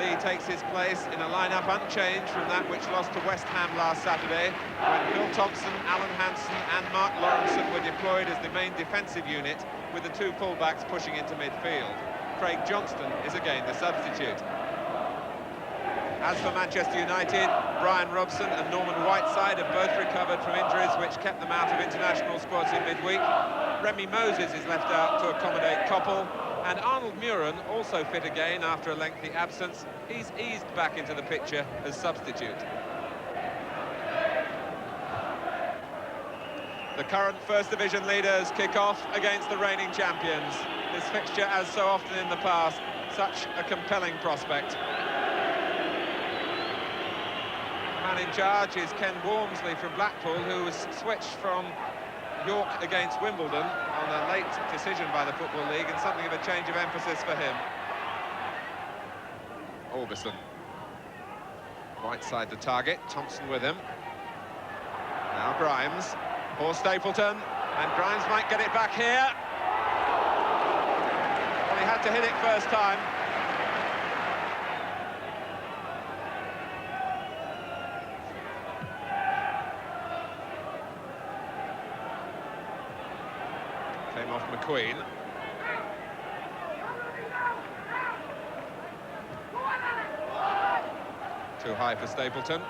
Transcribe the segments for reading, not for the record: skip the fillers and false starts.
Lee takes his place in a lineup unchanged from that which lost to West Ham last Saturday, when Phil Thompson, Alan Hansen and Mark Lawrenson were deployed as the main defensive unit, with the two fullbacks pushing into midfield. Craig Johnston is again the substitute. As for Manchester United, Brian Robson and Norman Whiteside have both recovered from injuries which kept them out of international squads in midweek. Remy Moses is left out to accommodate Koppel, and Arnold Muren, also fit again after a lengthy absence, he's eased back into the picture as substitute. The current First Division leaders kick off against the reigning champions. This fixture, as so often in the past, such a compelling prospect. The man in charge is Ken Walmsley from Blackpool, who was switched from York against Wimbledon on a late decision by the Football League, and something of a change of emphasis for him. Orbison. Whiteside the target, Thompson with him. Now Grimes, or Stapleton, and Grimes might get it back here. Well, he had to hit it first time. Came off McQueen. Too high for Stapleton.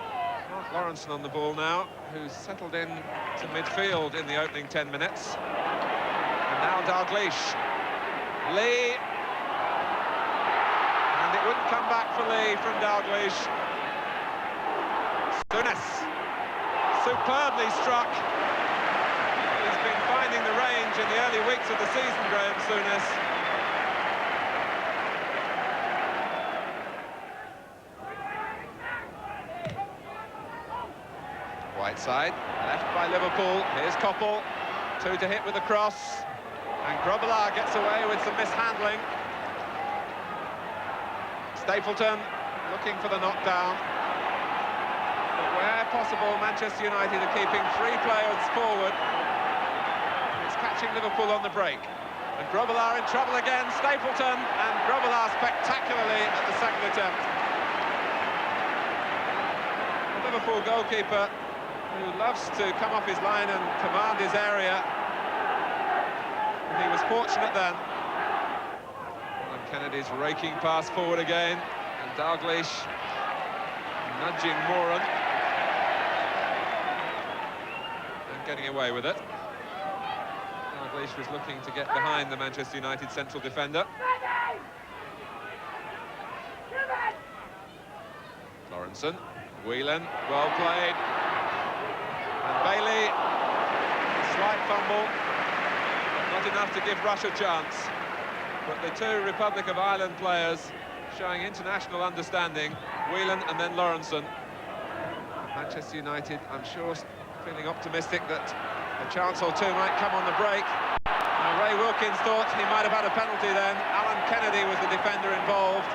Mark Lawrenson on the ball now, who's settled in to midfield in the opening 10 minutes. And now Dalglish. Lee. And it wouldn't come back for Lee from Dalglish. Souness. Superbly struck. He's been finding the range in the early weeks of the season, Graham Souness. Whiteside, left by Liverpool. Here's Koppel, two to hit with a cross, and Grobbelaar gets away with some mishandling. Stapleton looking for the knockdown. But where possible, Manchester United are keeping three players forward. It's catching Liverpool on the break. And Grobbelaar in trouble again, Stapleton, and Grobbelaar spectacularly at the second attempt. The Liverpool goalkeeper, who loves to come off his line and command his area. And he was fortunate then. And Kennedy's raking pass forward again, and Dalglish nudging Moran and getting away with it. Dalglish was looking to get behind the Manchester United central defender. Lawrenson, Whelan, well played. And Bailey, slight fumble, not enough to give Rush a chance. But the two Republic of Ireland players showing international understanding, Whelan and then Lawrenson. Manchester United, I'm sure, feeling optimistic that a chance or two might come on the break. Now, Ray Wilkins thought he might have had a penalty then. Alan Kennedy was the defender involved.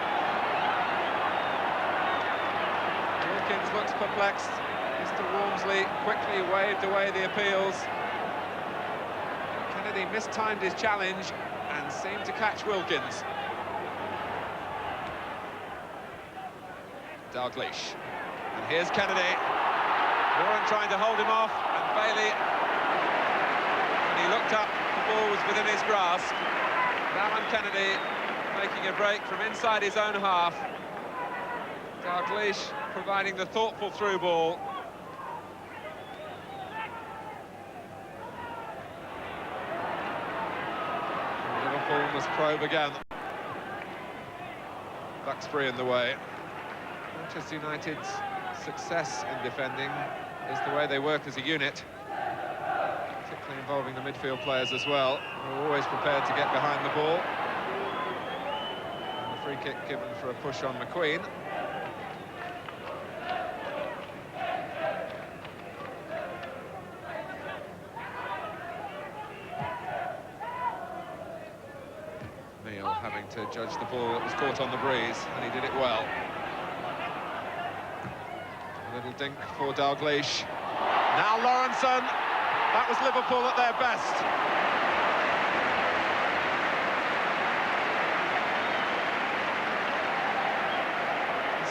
Wilkins looks perplexed. Mr. Walmsley quickly waved away the appeals. Kennedy mistimed his challenge and seemed to catch Wilkins. Dalglish. And here's Kennedy. Moran trying to hold him off, and Bailey, when he looked up, the ball was within his grasp. And Alan Kennedy making a break from inside his own half. Dalglish providing the thoughtful through ball. Liverpool must probe again. Duxbury in the way. Manchester United's success in defending is the way they work as a unit, particularly involving the midfield players as well, who are always prepared to get behind the ball. And the free kick given for a push on McQueen. Neil having to judge the ball that was caught on the breeze, and he did it well. A little dink for Dalglish. Now Lawrenson. That was Liverpool at their best.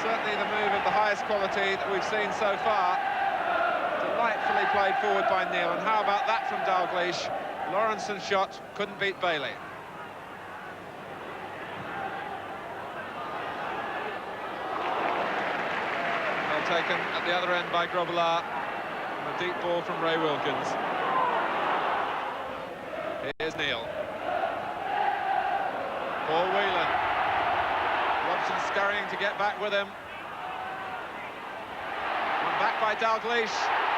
certainly the move of the highest quality that we've seen so far. Delightfully played forward by Neil, and how about that from Dalglish? Lawrenson's shot couldn't beat Bailey. Well taken at the other end by Grobbelaar. A deep ball from Ray Wilkins. Here's Neil. Paul Whelan. Robson scurrying to get back with him. One back by Dalglish.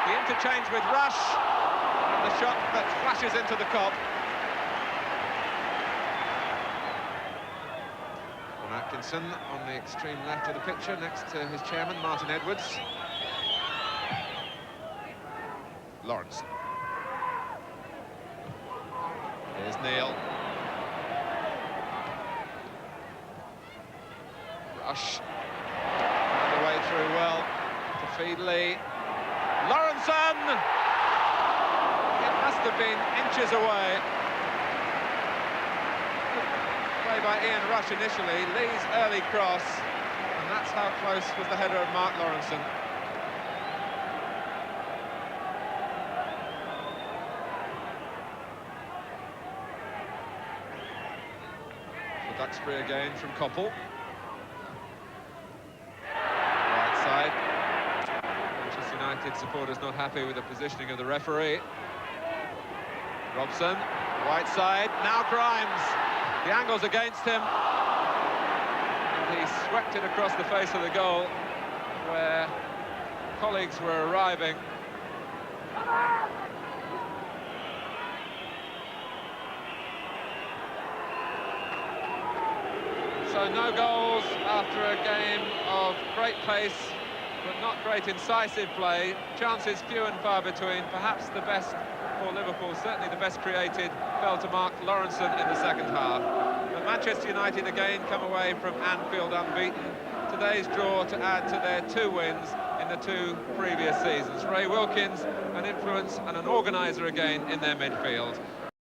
The interchange with Rush. And the shot that flashes into the cop. And Atkinson on the extreme left of the picture, next to his chairman, Martin Edwards. Lawrence. Here's Neil. Rush. Found the way through well to feed Lee. Lawrenson! It must have been inches away. Play by Ian Rush initially, Lee's early cross, and that's how close was the header of Mark Lawrenson. For Duxbury again from Koppel. Right side. Manchester United supporters not happy with the positioning of the referee. Robson, white side, now Grimes. The angle's against him. And he swept it across the face of the goal, where colleagues were arriving. So no goals after a game of great pace, but not great incisive play. Chances few and far between. Perhaps the best for Liverpool, certainly the best created, fell to Mark Lawrenson in the second half. But Manchester United again come away from Anfield unbeaten. Today's draw to add to their 2 wins in the 2 previous seasons. Ray Wilkins, an influence and an organiser again in their midfield.